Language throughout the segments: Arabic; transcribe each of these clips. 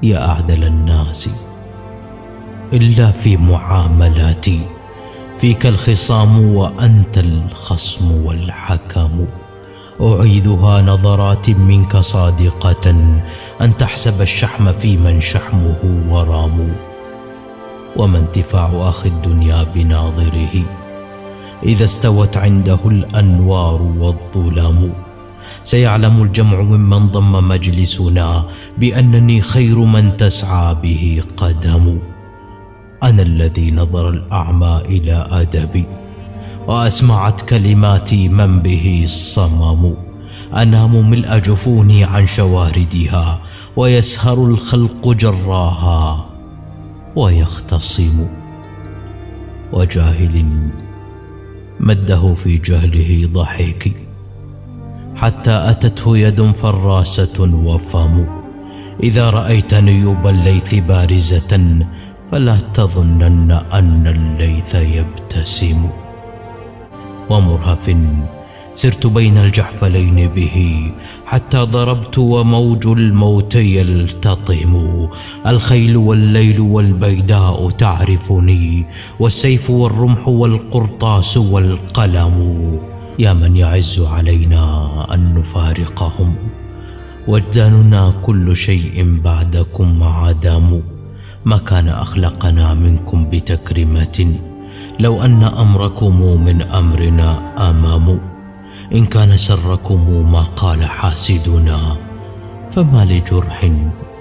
يا أعدل الناس إلا في معاملاتي، فيك الخصام وأنت الخصم والحكم. أعيذها نظرات منك صادقة، أن تحسب الشحم في من شحمه ورام. وما انتفاع أخي الدنيا بناظره إذا استوت عنده الأنوار والظلام. سيعلم الجمع ممن ضم مجلسنا بأنني خير من تسعى به قدم. أنا الذي نظر الأعمى إلى أدبي، وأسمعت كلماتي من به الصمم. أنام ملء جفوني عن شواردها، ويسهر الخلق جراها ويختصم. وجاهل مده في جهله ضحيك، حتى أتته يد فراسة وفم. إذا رأيت نيوب الليث بارزة، فلا تظنن أن الليث يبتسم. ومرهف سرت بين الجحفلين به، حتى ضربت وموج الموت يلتطم. الخيل والليل والبيداء تعرفني، والسيف والرمح والقرطاس والقلم. يا من يعز علينا أن نفارقهم، وجداننا كل شيء بعدكم عدم. ما كان أخلقنا منكم بتكرمة، لو أن أمركم من أمرنا أمام. إن كان سركم ما قال حاسدنا، فما لجرح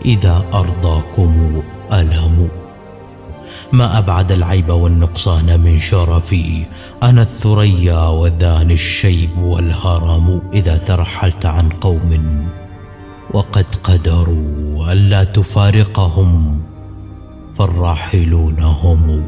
إذا أرضاكم ألم. ما أبعد العيب والنقصان من شرفي، أنا الثريا وذان الشيب والهرم. إذا ترحلت عن قوم وقد قدروا ألا تفارقهم، فالراحلون هم